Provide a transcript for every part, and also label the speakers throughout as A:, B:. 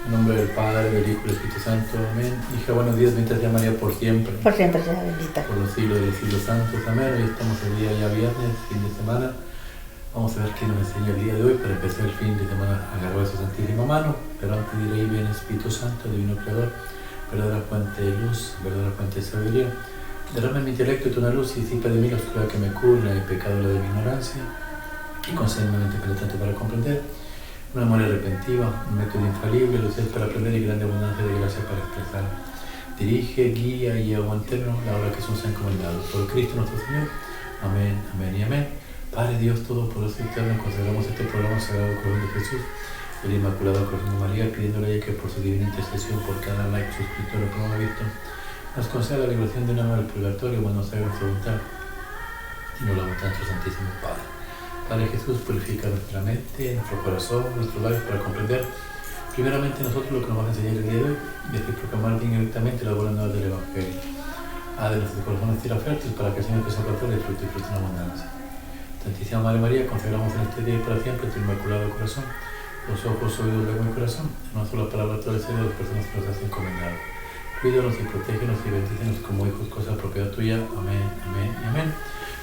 A: En nombre del Padre, del Hijo y del Espíritu Santo. Amén. Hija, buenos días, bendita sea María por siempre.
B: Por siempre sea bendita.
A: Por los siglos de los siglos santos. Amén. Hoy estamos el día ya viernes, fin de semana. Vamos a ver qué nos enseña el día de hoy para empezar el fin de semana a agarrar su santísima mano. Pero antes diré, ahí viene Espíritu Santo, Divino Creador, verdadera fuente de luz, verdadera fuente de sabiduría. Derrama en mi intelecto tu una luz y disipa de mí la oscuridad que me cubre, el pecado de mi ignorancia, y concédeme mente penetrante para comprender, una memoria repentiva, un método infalible, luces para aprender y grande abundancia de gracia para expresar. Dirige, guía y lleva eterno la hora que son sean encomendados. Por Cristo nuestro Señor. Amén, amén y amén. Padre Dios Todopoderoso y Eterno, consagramos este programa Sagrado Corazón de Jesús, el Inmaculado Corazón de María, pidiéndole a ella que por su divina intercesión, por cada like, suscriptor o programa visto, nos conceda la liberación de una hora del purgatorio, cuando se haga nuestra voluntad, y nos la voluntad de nuestro Santísimo Padre. Padre Jesús, purifica nuestra mente, nuestro corazón, nuestro labio para comprender primeramente nosotros lo que nos va a enseñar el día de hoy, y así proclamar directamente la buena nueva del Evangelio. Haz de nuestros corazones tierra fértil para que el Señor empiece a plantar el fruto y fruto en abundancia. Santísima Madre María, consagramos en este día y para siempre tu Inmaculado Corazón, los ojos, oídos, lengua y corazón, no solo para la toda la serie de las personas que nos hacen encomendado. Cuídanos y protégenos y bendícenos como hijos, cosa propiedad tuya. Amén, amén y amén.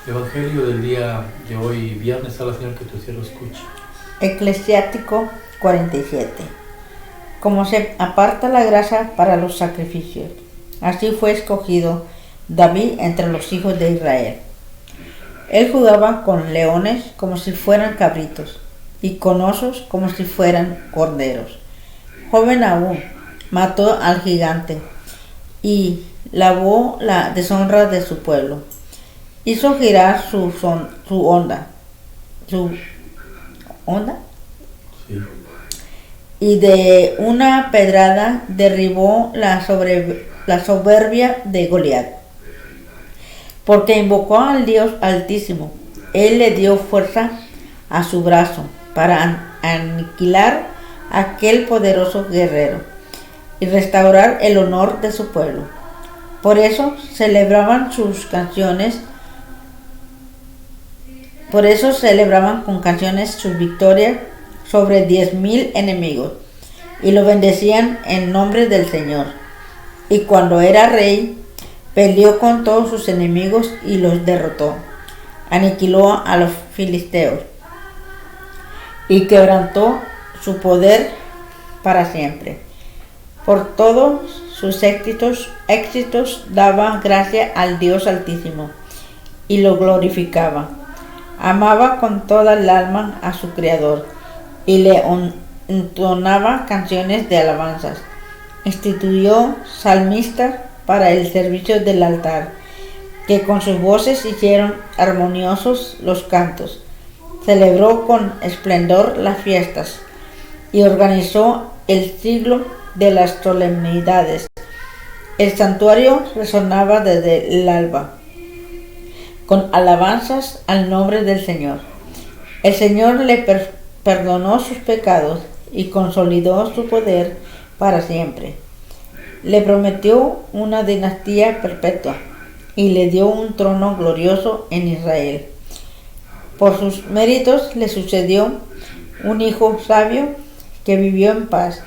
A: Evangelio del día de hoy, viernes, a la Señor, que tu siervo escuche.
B: Eclesiástico 47. Como se aparta la grasa para los sacrificios, así fue escogido David entre los hijos de Israel. Él jugaba con leones como si fueran cabritos, y con osos como si fueran corderos. Joven aún, mató al gigante, y lavó la deshonra de su pueblo. Hizo girar su onda,
A: Sí.
B: y de una pedrada derribó la soberbia de Goliat. Porque invocó al Dios Altísimo, Él le dio fuerza a su brazo para aniquilar a aquel poderoso guerrero y restaurar el honor de su pueblo. Por eso celebraban con canciones sus victorias sobre 10,000 enemigos, y lo bendecían en nombre del Señor. Y cuando era rey, peleó con todos sus enemigos y los derrotó. Aniquiló a los filisteos y quebrantó su poder para siempre. Por todos sus éxitos daba gracia al Dios Altísimo y lo glorificaba. Amaba con toda el alma a su Creador y le entonaba canciones de alabanzas. Instituyó salmistas para el servicio del altar, que con sus voces hicieron armoniosos los cantos. Celebró con esplendor las fiestas y organizó el siglo de las solemnidades. El santuario resonaba desde el alba, con alabanzas al nombre del Señor. El Señor le perdonó sus pecados y consolidó su poder para siempre. Le prometió una dinastía perpetua y le dio un trono glorioso en Israel. Por sus méritos le sucedió un hijo sabio que vivió en paz.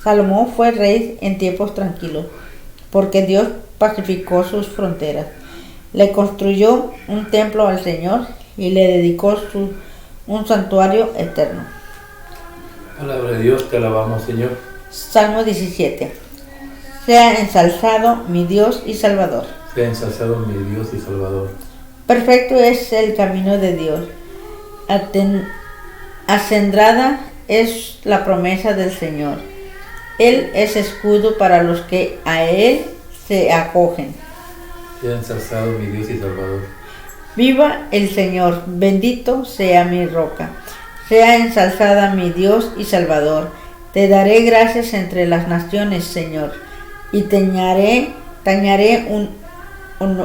B: Salomón fue rey en tiempos tranquilos, porque Dios pacificó sus fronteras. Le construyó un templo al Señor y le dedicó un santuario eterno.
A: Palabra de Dios, te alabamos, Señor.
B: Salmo 17. Sea ensalzado mi Dios y Salvador.
A: Sea ensalzado mi Dios y Salvador.
B: Perfecto es el camino de Dios. Acendrada es la promesa del Señor. Él es escudo para los que a Él se acogen.
A: Sea ensalzado mi Dios y Salvador.
B: Viva el Señor, bendito sea mi roca. Sea ensalzada mi Dios y Salvador. Te daré gracias entre las naciones, Señor, y tañaré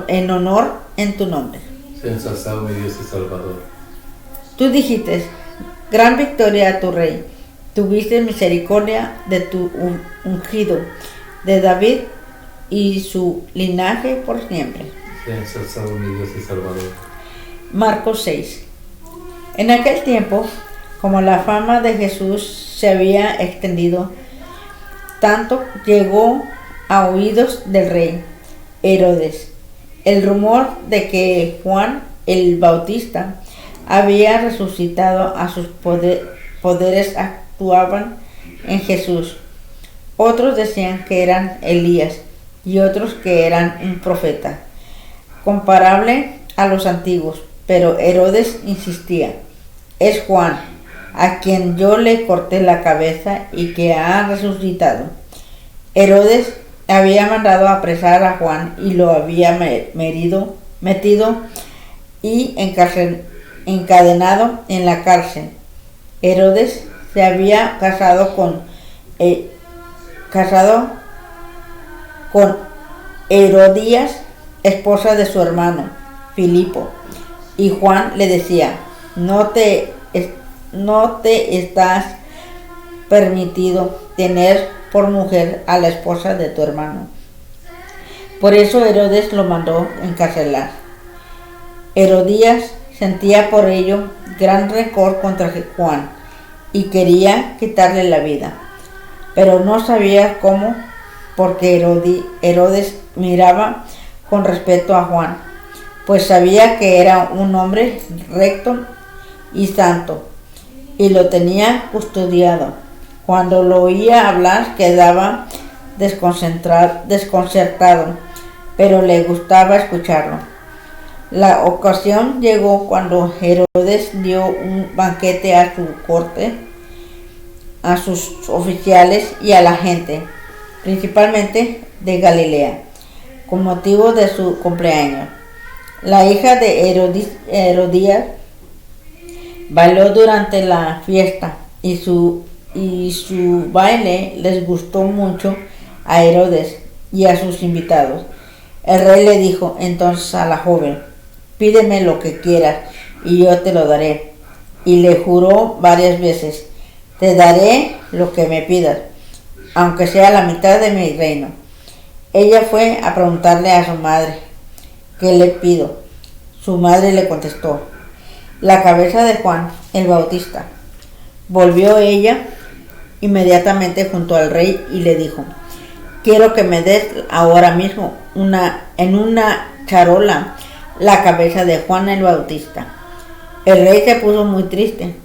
B: en honor en tu nombre.
A: Sea ensalzado mi Dios y Salvador.
B: Tú dijiste, gran victoria a tu rey. Tuviste misericordia de tu ungido, de David y su linaje por siempre.
A: Sea ensalzado mi Dios y Salvador.
B: Marcos 6. En aquel tiempo, como la fama de Jesús se había extendido, tanto llegó a oídos del rey Herodes el rumor de que Juan el Bautista había resucitado a sus poderes actuaban en Jesús. Otros decían que eran Elías y otros que eran un profeta, comparable a los antiguos, pero Herodes insistía: es Juan, a quien yo le corté la cabeza y que ha resucitado. Herodes había mandado apresar a Juan y lo había metido y encadenado en la cárcel. Herodes se había casado con Herodías, esposa de su hermano Filipo, y Juan le decía: no te estás permitido tener por mujer a la esposa de tu hermano. Por eso Herodes lo mandó encarcelar. Herodías sentía por ello gran rencor contra Juan y quería quitarle la vida, pero no sabía cómo, porque Herodes miraba con respeto a Juan, pues sabía que era un hombre recto y santo, y lo tenía custodiado. Cuando lo oía hablar quedaba desconcertado, pero le gustaba escucharlo. La ocasión llegó cuando Herodes dio un banquete a su corte, a sus oficiales y a la gente, principalmente de Galilea, con motivo de su cumpleaños. La hija de Herodías bailó durante la fiesta y su baile les gustó mucho a Herodes y a sus invitados. El rey le dijo entonces a la joven: pídeme lo que quieras y yo te lo daré. Y le juró varias veces: te daré lo que me pidas, aunque sea la mitad de mi reino. Ella fue a preguntarle a su madre: ¿qué le pido? Su madre le contestó: la cabeza de Juan el Bautista. Volvió ella inmediatamente junto al rey y le dijo: quiero que me des ahora mismo en una charola la cabeza de Juan el Bautista. El rey se puso muy triste,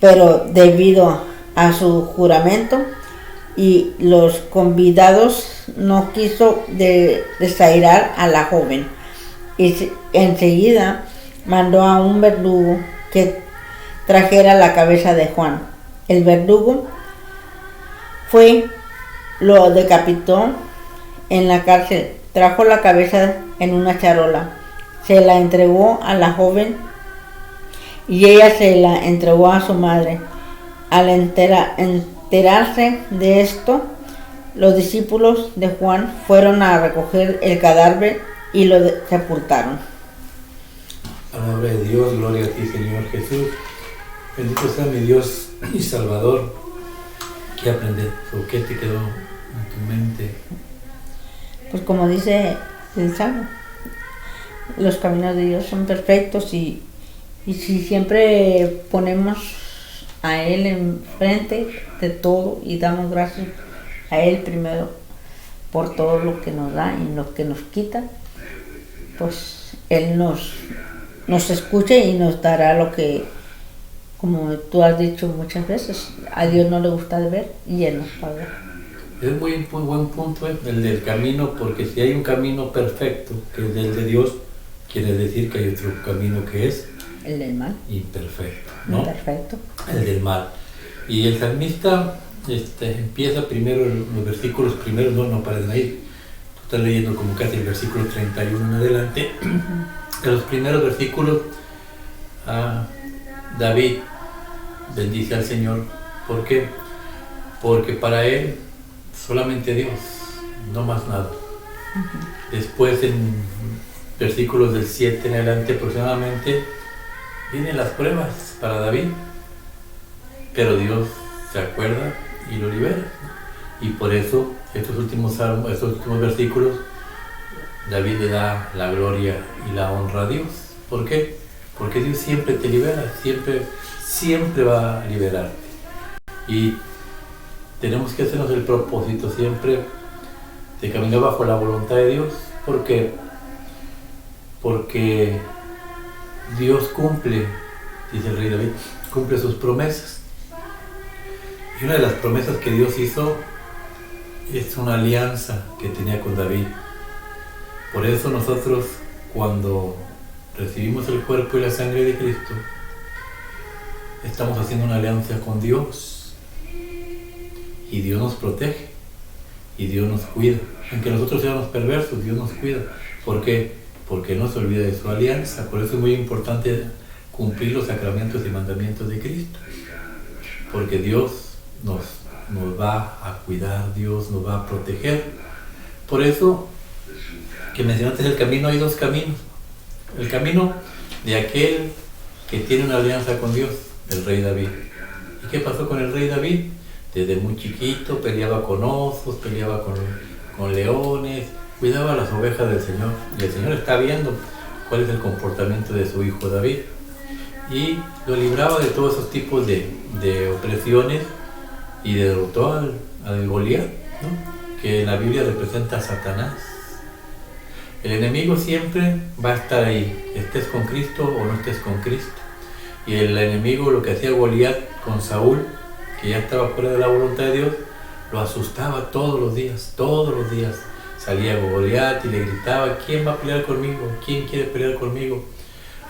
B: pero debido a su juramento y los convidados no quiso desairar a la joven, y enseguida mandó a un verdugo que trajera la cabeza de Juan. El verdugo lo decapitó en la cárcel, trajo la cabeza en una charola, se la entregó a la joven y ella se la entregó a su madre. Al enterarse de esto, los discípulos de Juan fueron a recoger el cadáver y lo sepultaron.
A: Palabra de Dios, gloria a ti, Señor Jesús. Bendito sea mi Dios y Salvador. ¿Qué aprender? ¿O qué te quedó en tu mente?
B: Pues como dice el Salmo, los caminos de Dios son perfectos y si siempre ponemos a Él enfrente de todo y damos gracias a Él primero por todo lo que nos da y lo que nos quita, pues Él nos escucha y nos dará lo que, como tú has dicho muchas veces, a Dios no le gusta de ver y Él nos paga.
A: Es muy buen punto el del camino, porque si hay un camino perfecto, que es el de Dios, quiere decir que hay otro camino que es
B: el del mal,
A: imperfecto, ¿no?
B: Imperfecto.
A: El del mal. Y el salmista empieza primero los versículos primeros, no parecen ahí. Tú estás leyendo como casi el versículo 31 en adelante. En los primeros versículos, David bendice al Señor. ¿Por qué? Porque para él solamente Dios, no más nada. Después, en versículos del 7 en adelante aproximadamente, vienen las pruebas para David, pero Dios se acuerda y lo libera. Y por eso estos últimos versículos, David le da la gloria y la honra a Dios. ¿Por qué? Porque Dios siempre te libera, siempre va a liberarte. Y tenemos que hacernos el propósito siempre de caminar bajo la voluntad de Dios. ¿Por qué? Porque Dios cumple, dice el rey David, cumple sus promesas. Y una de las promesas que Dios hizo es una alianza que tenía con David. Por eso nosotros, cuando recibimos el cuerpo y la sangre de Cristo, estamos haciendo una alianza con Dios. Y Dios nos protege. Y Dios nos cuida. Aunque nosotros seamos perversos, Dios nos cuida. ¿Por qué? Porque no se olvida de su alianza. Por eso es muy importante cumplir los sacramentos y mandamientos de Cristo. Porque Dios nos va a cuidar, Dios nos va a proteger. Por eso, que mencionaste el camino, hay dos caminos. El camino de aquel que tiene una alianza con Dios, el rey David. ¿Y qué pasó con el rey David? Desde muy chiquito peleaba con osos, peleaba con leones, cuidaba las ovejas del Señor. Y el Señor está viendo cuál es el comportamiento de su hijo David. Y lo libraba de todos esos tipos de opresiones y derrotó al Goliat, ¿no? Que en la Biblia representa a Satanás. El enemigo siempre va a estar ahí, estés con Cristo o no estés con Cristo. Y el enemigo, lo que hacía Goliat con Saúl, que ya estaba fuera de la voluntad de Dios, lo asustaba todos los días. Salía Goliat y le gritaba: ¿quién va a pelear conmigo? ¿Quién quiere pelear conmigo?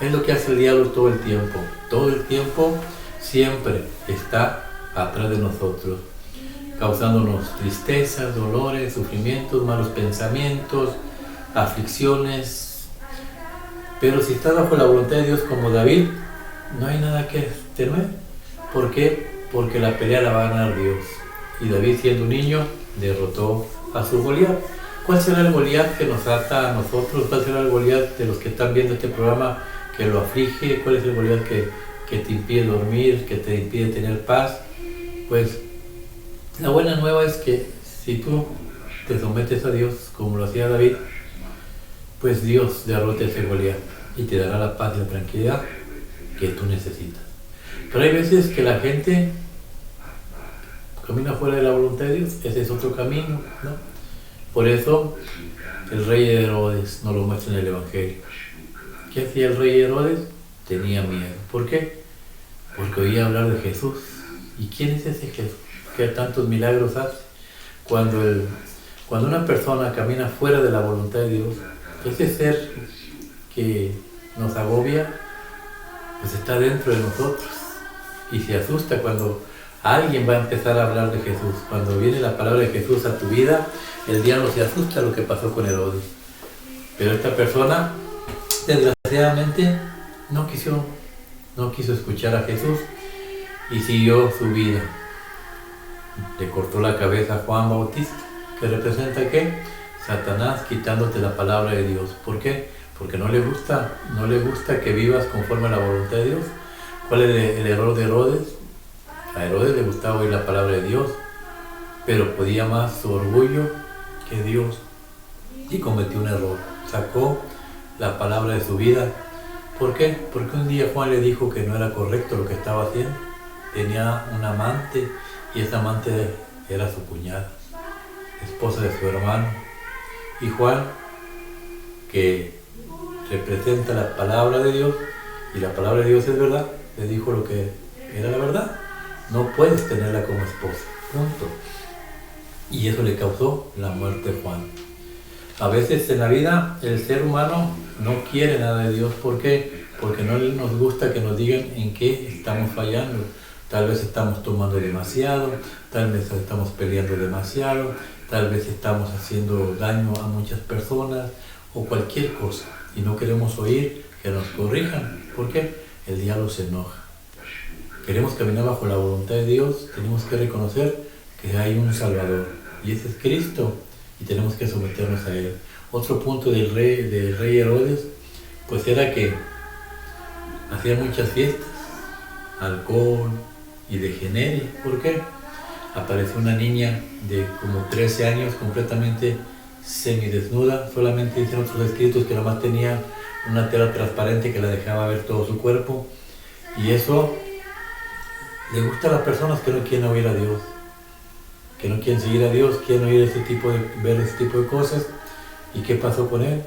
A: Es lo que hace el diablo todo el tiempo, siempre está atrás de nosotros, causándonos tristezas, dolores, sufrimientos, malos pensamientos, aflicciones. Pero si estás bajo la voluntad de Dios como David, no hay nada que temer. ¿Por qué? Porque la pelea la va a ganar Dios. Y David, siendo un niño, derrotó a su Goliat. ¿Cuál será el Goliat que nos ata a nosotros? ¿Cuál será el Goliat de los que están viendo este programa que lo aflige? ¿Cuál es el Goliat que te impide dormir, que te impide tener paz? Pues la buena nueva es que si tú te sometes a Dios como lo hacía David, pues Dios derrota ese Goliat y te dará la paz y la tranquilidad que tú necesitas. Pero hay veces que la gente camina fuera de la voluntad de Dios. Ese es otro camino, ¿no? Por eso el rey Herodes nos lo muestra en el Evangelio. ¿Qué hacía el rey Herodes? Tenía miedo. ¿Por qué? Porque oía hablar de Jesús. ¿Y quién es ese Jesús que tantos milagros hace? Cuando una persona camina fuera de la voluntad de Dios, ese ser que nos agobia, pues está dentro de nosotros y se asusta cuando alguien va a empezar a hablar de Jesús. Cuando viene la palabra de Jesús a tu vida, el diablo se asusta lo que pasó con Herodes. Pero esta persona, desgraciadamente, no quiso escuchar a Jesús y siguió su vida. Le cortó la cabeza a Juan Bautista, que representa ¿qué? Satanás quitándote la palabra de Dios. ¿Por qué? Porque no le gusta que vivas conforme a la voluntad de Dios. ¿Cuál es el error de Herodes? A Herodes le gustaba oír la palabra de Dios, pero podía más su orgullo que Dios y cometió un error. Sacó la palabra de su vida. ¿Por qué? Porque un día Juan le dijo que no era correcto lo que estaba haciendo. Tenía un amante y esa amante era su cuñada, esposa de su hermano. Y Juan, que representa la palabra de Dios, y la palabra de Dios es verdad, le dijo lo que era la verdad: no puedes tenerla como esposa, punto. Y eso le causó la muerte a Juan. A veces en la vida el ser humano no quiere nada de Dios. ¿Por qué? Porque no nos gusta que nos digan en qué estamos fallando. Tal vez estamos tomando demasiado, tal vez estamos peleando demasiado, tal vez estamos haciendo daño a muchas personas o cualquier cosa y no queremos oír que nos corrijan. ¿Por qué? El diablo se enoja. Queremos caminar bajo la voluntad de Dios, tenemos que reconocer que hay un Salvador y ese es Cristo y tenemos que someternos a Él. Otro punto del rey Herodes pues era que hacía muchas fiestas, alcohol y degenere. ¿Por qué? Apareció una niña de como 13 años completamente semidesnuda, solamente dicen otros escritos que nomás tenía una tela transparente que la dejaba ver todo su cuerpo, y eso le gusta a las personas que no quieren oír a Dios. que no quieren seguir a Dios, quieren ver ese tipo de cosas. ¿Y qué pasó con él?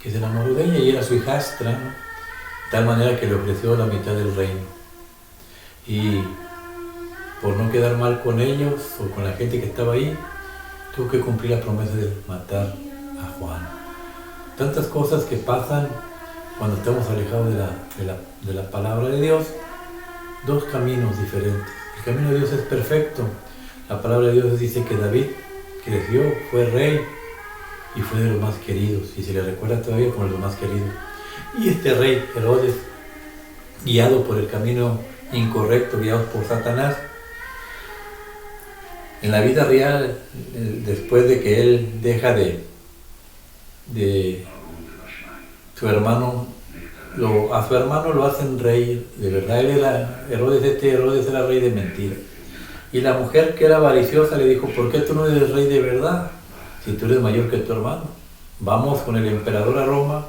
A: Que se enamoró de ella y era su hijastra, ¿no? De tal manera que le ofreció la mitad del reino. Y por no quedar mal con ellos o con la gente que estaba ahí, tuvo que cumplir la promesa de matar a Juan. Tantas cosas que pasan cuando estamos alejados de la palabra de Dios. Dos caminos diferentes. El camino de Dios es perfecto. La palabra de Dios dice que David creció, fue rey y fue de los más queridos, y se le recuerda todavía como de los más queridos. Y este rey, Herodes, guiado por el camino incorrecto, guiado por Satanás, en la vida real, después de que él deja de su hermano, a su hermano lo hacen rey, de verdad. Herodes era rey de mentira. Y la mujer que era avariciosa le dijo: ¿por qué tú no eres rey de verdad? Si tú eres mayor que tu hermano. Vamos con el emperador a Roma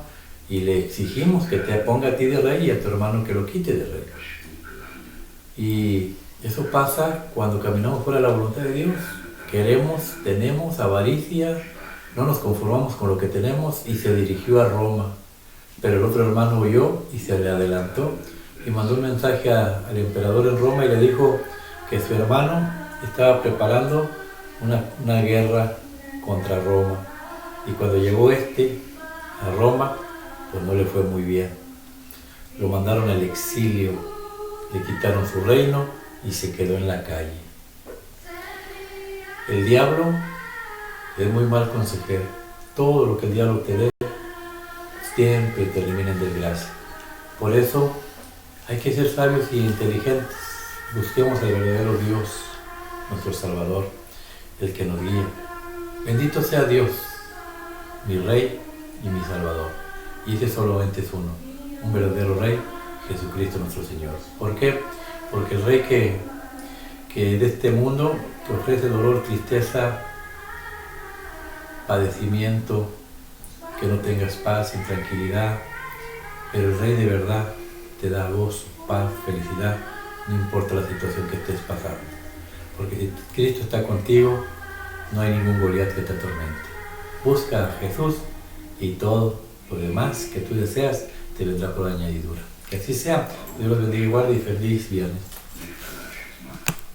A: y le exigimos que te ponga a ti de rey y a tu hermano que lo quite de rey. Y eso pasa cuando caminamos fuera de la voluntad de Dios. Tenemos avaricia, no nos conformamos con lo que tenemos, y se dirigió a Roma. Pero el otro hermano huyó y se le adelantó y mandó un mensaje al emperador en Roma y le dijo que su hermano estaba preparando una guerra contra Roma. Y cuando llegó a Roma, pues no le fue muy bien. Lo mandaron al exilio, le quitaron su reino y se quedó en la calle. El diablo es muy mal consejero. Todo lo que el diablo te dé siempre termina en desgracia. Por eso hay que ser sabios y inteligentes. Busquemos al verdadero Dios, nuestro Salvador, el que nos guía. Bendito sea Dios, mi Rey y mi Salvador. Y ese solamente es uno, un verdadero Rey, Jesucristo nuestro Señor. ¿Por qué? Porque el Rey que de este mundo te ofrece dolor, tristeza, padecimiento, que no tengas paz, intranquilidad, pero el Rey de verdad te da gozo, paz, felicidad, no importa la situación que estés pasando. Porque si Cristo está contigo, no hay ningún Goliat que te atormente. Busca a Jesús y todo lo demás que tú deseas te vendrá por añadidura. Que así sea. Dios los bendiga y guarde, y feliz viernes.